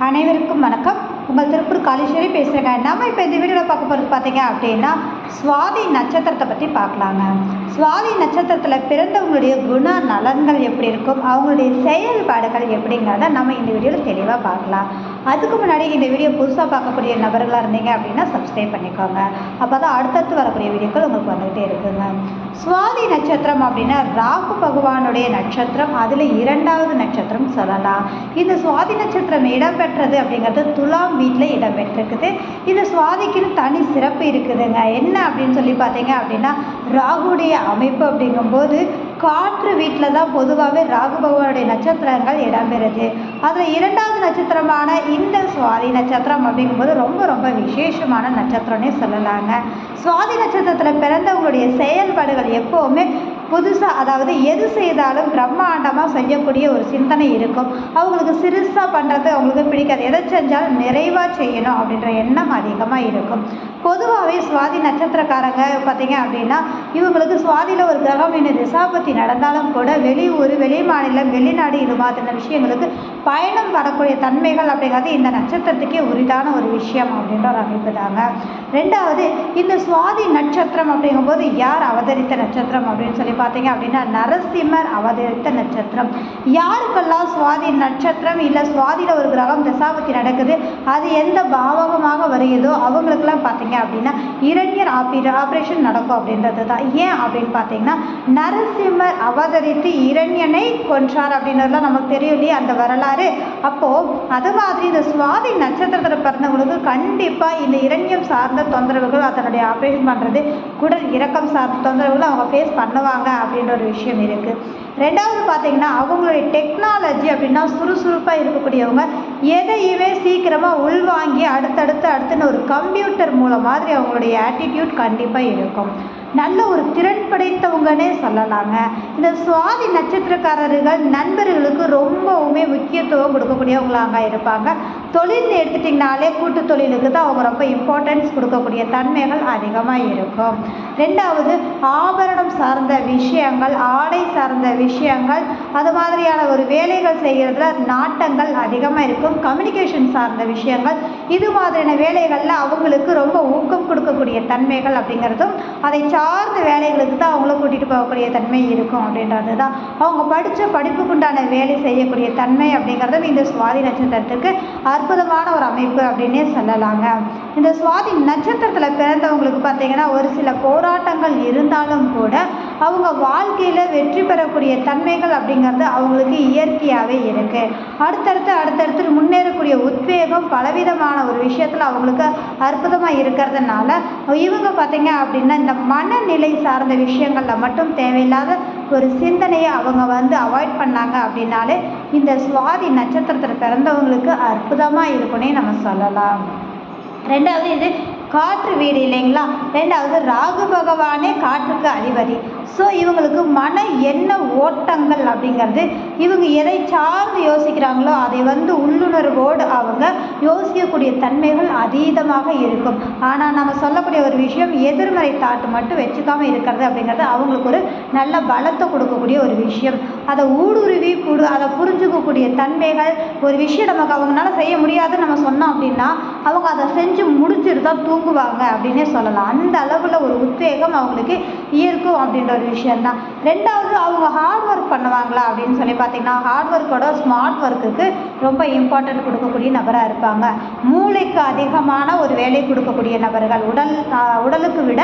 அனைவருக்கும் வணக்கம். உங்கள் திருப்பூர் காளீஸ்வரி பேசுகிறேங்க. நம்ம இப்போ இந்த வீடியோவில் பார்க்க போகிறது பார்த்தீங்க அப்படின்னா சுவாதி நட்சத்திரத்தை பற்றி பார்க்கலாங்க. சுவாதி நட்சத்திரத்தில் பிறந்தவங்களுடைய குண நலன்கள் எப்படி இருக்கும், அவங்களுடைய செயல்பாடுகள் எப்படிங்கிறத நம்ம இந்த வீடியோவில் தெளிவாக பார்க்கலாம். அதுக்கு முன்னாடி இந்த வீடியோ புதுசாக பார்க்கக்கூடிய நபர்களாக இருந்தீங்க அப்படின்னா சப்ஸ்கிரைப் பண்ணிக்கோங்க. அப்போ தான் அடுத்தடுத்து வரக்கூடிய வீடியோக்கள் உங்களுக்கு வந்துகிட்டே இருக்குங்க. சுவாதி நட்சத்திரம் அப்படின்னா ராகு பகவானுடைய நட்சத்திரம், அதில் இரண்டாவது நட்சத்திரம் சொல்லலாம். இந்த சுவாதி நட்சத்திரம் இடம்பெற்றது அப்படிங்கிறது துலாம் வீட்டில் இடம்பெற்றிருக்குது. இந்த சுவாதிக்குன்னு தனி சிறப்பு இருக்குதுங்க. என்ன அப்படின்னு சொல்லி பார்த்தீங்க அப்படின்னா ராகுடைய அமைப்பு அப்படிங்கும்போது காற்று வீட்டில் தான் பொதுவாகவே ராகு பகவானுடைய நட்சத்திரங்கள் இடம்பெறுது. அதில் இரண்டாவது நட்சத்திரமான இந்த சுவாதி நட்சத்திரம் அப்படிங்கும்போது ரொம்ப ரொம்ப விசேஷமான நட்சத்திரம்னே சொல்லலாங்க. சுவாதி நட்சத்திரத்தில் பிறந்தவங்களுடைய செயல்பாடுகள் எப்போவுமே புதுசாக, அதாவது எது செய்தாலும் பிரம்மாண்டமாக செய்யக்கூடிய ஒரு சிந்தனை இருக்கும். அவங்களுக்கு சிறுசாக பண்ணுறது அவங்களுக்கு பிடிக்காது. எதை செஞ்சாலும் நிறைவாக செய்யணும் அப்படின்ற எண்ணம் அதிகமாக இருக்கும். பொதுவாகவே சுவாதி நட்சத்திரக்காரங்க பார்த்தீங்க அப்படின்னா இவங்களுக்கு சுவாதியில் ஒரு கிரகம் இன்னும் திசாபத்தி நடந்தாலும் கூட வெளியூர், வெளி மாநிலம், வெளிநாடு இது மாதிரியான விஷயங்களுக்கு பயணம் வரக்கூடிய தன்மைகள் அப்படிங்கிறது இந்த நட்சத்திரத்துக்கே உரிதான ஒரு விஷயம் அப்படின்ற ஒரு அமைப்பு தாங்க. ரெண்டாவது, இந்த சுவாதி நட்சத்திரம் அப்படிங்கும்போது யார் அவதரித்த நட்சத்திரம் அப்படின்னு சொல்லி பார்த்தீங்க அப்படின்னா நரசிம்மர் அவதரித்த நட்சத்திரம். யாருக்கெல்லாம் சுவாதி நட்சத்திரம் இல்லை சுவாதியில் ஒரு கிரகம் தசாபத்தி நடக்குது, அது எந்த பாவகமாக வருகிறதோ அவங்களுக்கெல்லாம் பார்த்தீங்க அப்படின்னா இரண்யர் ஆப்ரேஷன் நடக்கும் அப்படின்றது தான். ஏன் அப்படின்னு பார்த்தீங்கன்னா நரசிம்மர் அவதரித்து இரண்யனை கொன்றார் அப்படின்றதுலாம் நமக்கு தெரியும் இல்லையா அந்த வரலாறு. அப்போது அது மாதிரி இந்த சுவாதி நட்சத்திரத்தில் பிறந்தவங்களுக்கு கண்டிப்பாக இந்த இரண்யம் சார்ந்த தொந்தரவுகள், அதனுடைய ஆப்ரேஷன் பண்ணுறது, குடல் இறக்கம் சார்ந்த தொந்தரவுகள் அவங்க ஃபேஸ் பண்ணுவாங்க அப்படின்ற ஒரு விஷயம் இருக்குது. ரெண்டாவது பார்த்தீங்கன்னா அவங்களுடைய டெக்னாலஜி அப்படின்னா சுறுசுறுப்பாக இருக்கக்கூடியவங்க எதையுமே சீக்கிரமாக உள்வாங்கி அடுத்துன்னு ஒரு கம்ப்யூட்டர் மூலம் மாதிரி அவங்களுடைய ஆட்டிடியூட் கண்டிப்பாக இருக்கும். நல்ல ஒரு திறன் படைத்தவங்கன்னே சொல்லலாங்க. இந்த சுவாதி நட்சத்திரக்காரர்கள் நண்பர்களுக்கு ரொம்பவுமே முக்கியத்துவம் கொடுக்கக்கூடியவங்களாங்க இருப்பாங்க. தொழில்னு எடுத்துட்டிங்கனாலே கூட்டு தொழிலுக்கு தான் அவங்க ரொம்ப இம்பார்ட்டன்ஸ் கொடுக்கக்கூடிய தன்மைகள் அதிகமாக இருக்கும். ரெண்டாவது, ஆபரணம் சார்ந்த விஷயங்கள், ஆடை சார்ந்த விஷயங்கள், அது மாதிரியான ஒரு வேலைகள் செய்கிறதுல நாட்டங்கள் அதிகமாக இருக்கும். கம்யூனிகேஷன் சார்ந்த விஷயங்கள், இது மாதிரியான வேலைகளில் அவங்களுக்கு ரொம்ப ஊக்கம் கொடுக்கக்கூடிய தன்மைகள் அப்படிங்கிறதும் அதை சார்ந்த வேலைகளுக்கு தான் அவங்கள கூட்டிகிட்டு போகக்கூடிய தன்மை இருக்கும் அப்படின்றது தான். அவங்க படித்த படிப்புக்குண்டான வேலை செய்யக்கூடிய தன்மை அப்படிங்கிறதும் இந்த சுவாதி நட்சத்திரத்துக்கு அற்புதமான ஒரு அமைப்பு அப்படின்னே சொல்லலாங்க. இந்த சுவாதி நட்சத்திரத்தில் பிறந்தவங்களுக்கு பார்த்தீங்கன்னா ஒரு சில போராட்டங்கள் இருந்தாலும் கூட அவங்க வாழ்க்கையில் வெற்றி பெறக்கூடிய தன்மைகள் அப்படிங்கிறது அவங்களுக்கு இயற்கையாகவே இருக்குது. அடுத்தடுத்து முன்னேறக்கூடிய உத்வேகம் பலவிதமான ஒரு விஷயத்தில் அவங்களுக்கு அற்புதமாக இருக்கிறதுனால இவங்க பார்த்தீங்க அப்படின்னா இந்த மனநிலை சார்ந்த விஷயங்களில் மட்டும் தேவையில்லாத ஒரு சிந்தனையை அவங்க அவாய்ட் பண்ணாங்க அப்படின்னாலே இந்த சுவாதி நட்சத்திரத்தில் பிறந்தவங்களுக்கு அற்புதமாக இருக்குன்னே நம்ம சொல்லலாம். ரெண்டாவது, இது காற்று வீடு இல்லைங்களா. ரெண்டாவது, ராகு பகவானே காற்றுக்கு அதிபதி. ஸோ இவங்களுக்கு மன எண்ண ஓட்டங்கள் அப்படிங்கிறது இவங்க எதை சார்ந்து யோசிக்கிறாங்களோ அதை உள்ளுணர்வோடு அவங்க யோசிக்கக்கூடிய தன்மைகள் அதீதமாக இருக்கும். ஆனால் நம்ம சொல்லக்கூடிய ஒரு விஷயம் எதிர்மறை தாட்டு மட்டும் வச்சுக்காமல் இருக்கிறது அப்படிங்கிறது அவங்களுக்கு ஒரு நல்ல பலத்தை கொடுக்கக்கூடிய ஒரு விஷயம். அதை ஊடுருவி அதை புரிஞ்சுக்கக்கூடிய தன்மைகள், ஒரு விஷயம் நமக்கு அவங்களால செய்ய முடியாதுன்னு நம்ம சொன்னோம் அப்படின்னா அவங்க அதை செஞ்சு முடிச்சுட்டு தான் தூங்குவாங்க அப்படின்னே சொல்லலாம். அந்த அளவில் ஒரு உத்வேகம் அவங்களுக்கு இருக்கும் அப்படின்ற ஒரு விஷயந்தான். ரெண்டாவது, அவங்க ஹார்ட் ஒர்க் பண்ணுவாங்களா அப்படின்னு சொல்லி பார்த்தீங்கன்னா ஹார்ட் ஒர்க்கோட ஸ்மார்ட் ஒர்க்குக்கு ரொம்ப இம்பார்ட்டன்ட் கொடுக்கக்கூடிய நபராக இருப்பாங்க. மூளைக்கு அதிகமான ஒரு வேலை கொடுக்கக்கூடிய நபர்கள். உடலுக்கு விட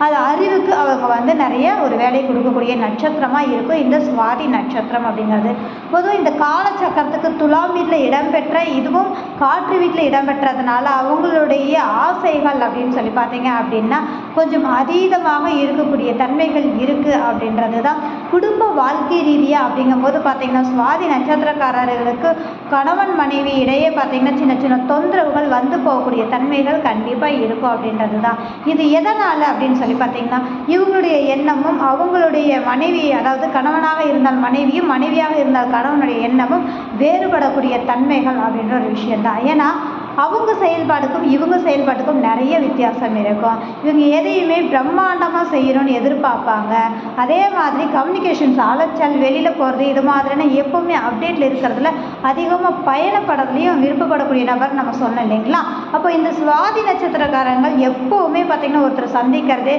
அது அறிவுக்கு அவங்க நிறைய ஒரு வேலை கொடுக்கக்கூடிய நட்சத்திரமாக இருக்கும் இந்த சுவாதி நட்சத்திரம் அப்படிங்கிறது. பொதுவாக இந்த காலச்சக்கரத்துக்கு துலாம் வீட்டில் இடம்பெற்ற இதுவும் காற்று வீட்டில் இடம்பெற்றதுனால அவங்களுடைய ஆசைகள் அப்படின்னு சொல்லி பார்த்தீங்க அப்படின்னா கொஞ்சம் அதீதமாக இருக்கக்கூடிய தன்மைகள் இருக்குது அப்படின்றது தான். குடும்ப வாழ்க்கை ரீதியாக அப்படிங்கும்போது பார்த்தீங்கன்னா சுவாதி நட்சத்திரக்காரர்களுக்கு கணவன் மனைவி இடையே பார்த்தீங்கன்னா சின்ன சின்ன தொந்தரவுகள் போகக்கூடிய தன்மைகள் கண்டிப்பாக இருக்கும் அப்படின்றது தான். இது எதனால் அப்படின்னு சொல்லி பார்த்தீங்கன்னா இவங்களுடைய எண்ணமும் அவங்களுடைய மனைவி, அதாவது கணவனாக இருந்தால் மனைவியும், மனைவியாக இருந்தால் கணவனுடைய எண்ணமும் வேறுபடக்கூடிய தன்மைகள் அப்படின்ற ஒரு விஷயந்தான். ஏன்னா அவங்க செயல்பாடுக்கும் இவங்க செயல்பாட்டுக்கும் நிறைய வித்தியாசம் இருக்கும். இவங்க எதையுமே பிரம்மாண்டமாக செய்யணும்னு எதிர்பார்ப்பாங்க. அதே மாதிரி கம்யூனிகேஷன்ஸ் அலைச்சல், வெளியில் போகிறது, இது மாதிரியான எப்போவுமே அப்டேட்டில் இருக்கிறதுல அதிகமாக பயணப்படுறதுலையும் விருப்பப்படக்கூடிய நபர் நம்ம சொன்னோம் இல்லைங்களா. அப்போ இந்த சுவாதி நட்சத்திரக்காரங்கள் எப்போவுமே பார்த்திங்கன்னா ஒருத்தர் சந்திக்கிறது,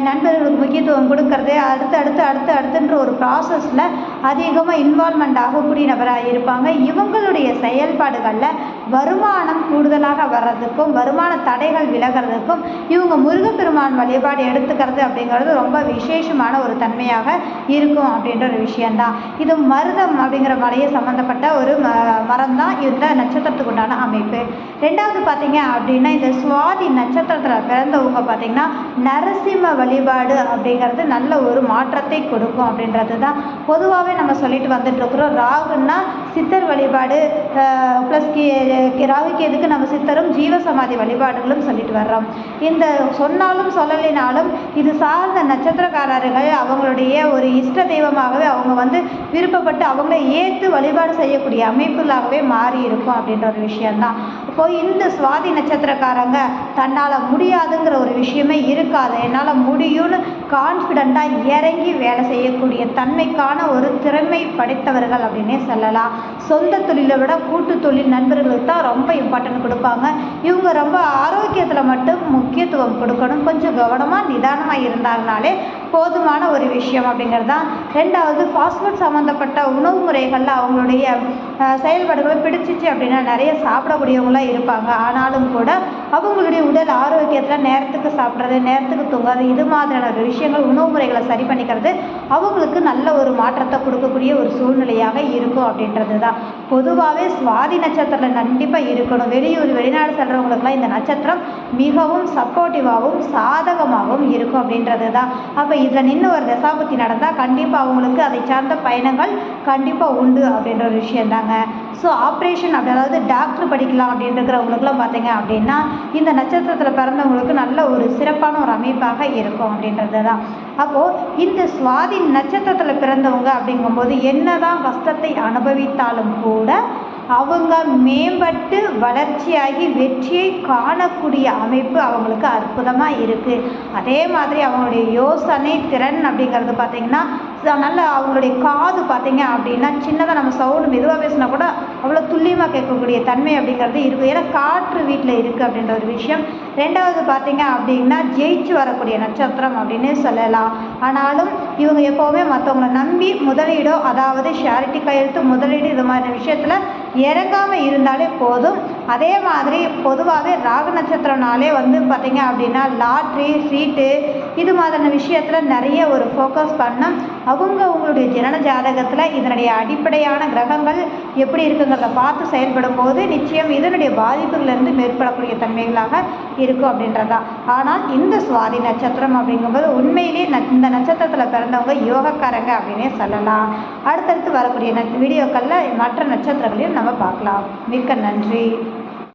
நண்பர்களுக்கு முக்கியத்துவம் கொடுக்கறது, அடுத்துன்ற ஒரு ப்ராசஸில் அதிகமாக இன்வால்மெண்ட் ஆகக்கூடிய நபராக இருப்பாங்க. இவங்களுடைய செயல்பாடுகளில் வருமானம் கூடுதலாக வர்றதுக்கும் வருமான தடைகள் விலகிறதுக்கும் இவங்க முருகப்பெருமான் வழிபாடு எடுத்துக்கிறது அப்படிங்கிறது ரொம்ப விசேஷமான ஒரு தன்மையாக இருக்கும் அப்படின்ற ஒரு விஷயந்தான். இது மருதம் அப்படிங்கிற மலையை சம்மந்தப்பட்ட ஒரு மரம் தான் இந்த நட்சத்திரத்துக்கு உண்டான அமைப்பு. ரெண்டாவது பார்த்தீங்க அப்படின்னா இந்த சுவாதி நட்சத்திரத்தில் பிறந்தவங்க பார்த்திங்கன்னா நரசிம்ம வழிபாடு அப்படிங்கிறது நல்ல ஒரு மாற்றத்தை கொடுக்கும் அப்படின்றது தான் பொதுவாகவே நம்ம சொல்லிட்டு வந்துட்டுருக்குறோம். ராகுன்னா சித்தர் வழிபாடு ப்ளஸ் ராகுக்கு எதுக்கு நம்ம சித்தரும் ஜீவசமாதி வழிபாடுகளும் சொல்லிட்டு வர்றோம். இந்த சொன்னாலும் சொல்லலினாலும் இது சார்ந்த நட்சத்திரக்காரர்கள் அவங்களுடைய ஒரு இஷ்ட தெய்வமாகவே அவங்க விருப்பப்பட்டு அவங்கள ஏற்று வழிபாடு செய்யக்கூடிய அமைப்புகளாகவே மாறி இருக்கும் அப்படின்ற ஒரு விஷயந்தான். இப்போ இந்த சுவாதி நட்சத்திரக்காரங்க தன்னால் முடியாதுங்கிற ஒரு விஷயமே இருக்காது. என்னால் முடியும்னு கான்ஃபிடெண்ட்டாக இறங்கி வேலை செய்யக்கூடிய தன்மைக்கான ஒரு திறமை படைத்தவர்கள் அப்படின்னே சொல்லலாம். சொந்த தொழிலை விட கூட்டு தொழில் நண்பர்களுக்கு தான் ரொம்ப இம்பார்ட்டன்ட் கொடுப்பாங்க. இவங்க ரொம்ப ஆரோக்கியத்தில் மட்டும் முக்கியத்துவம் கொடுக்கணும். கொஞ்சம் கவனமாக நிதானமாக இருந்தாங்கனாலே போதுமான ஒரு விஷயம் அப்படிங்கிறது தான். ரெண்டாவது ஃபாஸ்ட் ஃபுட் சம்மந்தப்பட்ட உணவு முறைகளில் அவங்களுடைய செயல்பாடுகளை பிடிச்சிச்சு அப்படின்னா நிறைய சாப்பிடக்கூடியவங்களாம் இருப்பாங்க. ஆனாலும் கூட அவங்களுடைய உடல் ஆரோக்கியத்தில் நேரத்துக்கு சாப்பிட்றது, நேரத்துக்கு தூங்குறது, இது மாதிரியான ஒரு விஷயங்கள் உணவு முறைகளை சரி பண்ணிக்கிறது அவங்களுக்கு நல்ல ஒரு மாற்றத்தை கொடுக்கக்கூடிய ஒரு சூழ்நிலையாக இருக்கும் அப்படின்றது தான். பொதுவாகவே சுவாதி நட்சத்திரத்தில் கண்டிப்பாக இருக்கணும். வெளியூர் வெளிநாடு செல்கிறவங்களுக்குலாம் இந்த நட்சத்திரம் மிகவும் சப்போர்ட்டிவாகவும் சாதகமாகவும் இருக்கும் அப்படின்றது தான். அப்போ இதில் நின்று ஒரு தசாபுத்தி நடந்தால் கண்டிப்பாக அவங்களுக்கு அதை சார்ந்த பயணங்கள் கண்டிப்பாக உண்டு அப்படின்ற ஒரு விஷயந்தாங்க. ஸோ ஆப்ரேஷன் அதாவது டாக்டர் படிக்கலாம் அப்படின்றவங்களுக்குலாம் பார்த்தீங்க அப்படின்னா இந்த நட்சத்திரத்தில் பிறந்தவங்களுக்கு நல்ல ஒரு சிறப்பான ஒரு அமைப்பாக இருக்கும் அப்படின்றது தான். அப்போது இந்த சுவாதி நட்சத்திரத்தில் பிறந்தவங்க அப்படிங்கும்போது என்ன தான் கஷ்டத்தை அனுபவித்தாலும் கூட அவங்க மேம்பட்டு வளர்ச்சியாகி வெற்றியை காணக்கூடிய அமைப்பு அவங்களுக்கு அற்புதமாக இருக்குது. அதே மாதிரி அவங்களுடைய யோசனை திறன் அப்படிங்கிறது பார்த்திங்கன்னா நல்ல அவங்களுடைய காது பார்த்திங்க அப்படின்னா சின்னதாக நம்ம சவுண்டு மெதுவாக பேசினா கூட அவ்வளோ துல்லியமாக கேட்கக்கூடிய தன்மை அப்படிங்கிறது இருக்குது. ஏன்னா காற்று வீட்டில் இருக்குது அப்படின்ற ஒரு விஷயம். ரெண்டாவது பார்த்திங்க அப்படின்னா ஜெயிச்சு வரக்கூடிய நட்சத்திரம் அப்படின்னு சொல்லலாம். ஆனாலும் இவங்க எப்போவுமே மற்றவங்களை நம்பி முதலீடோ அதாவது ஷேரிட்டி கையெழுத்து முதலீடு இது மாதிரி விஷயத்தில் இறங்காமல் இருந்தாலே போதும். அதே மாதிரி பொதுவாகவே ராகு நட்சத்திரம்னாலே பார்த்திங்க அப்படின்னா லாட்ரி சீட்டு இது மாதிரியான விஷயத்தில் நிறைய ஒரு ஃபோக்கஸ் பண்ணோம். அவங்களுடைய ஜனன ஜாதகத்தில் இதனுடைய அடிப்படையான கிரகங்கள் எப்படி இருக்குங்கிறத பார்த்து செயல்படும் போது நிச்சயம் இதனுடைய பாதிப்புகளிலிருந்து மேற்படக்கூடிய தன்மைகளாக இருக்கும் அப்படின்றதா. ஆனால் இந்த சுவாதி நட்சத்திரம் அப்படிங்கும்போது உண்மையிலே இந்த நட்சத்திரத்தில் பிறந்தவங்க யோகக்காரங்க அப்படின்னே சொல்லலாம். அடுத்தடுத்து வரக்கூடிய வீடியோக்களில் மற்ற நட்சத்திரங்களையும் நம்ம பார்க்கலாம். மிக்க நன்றி.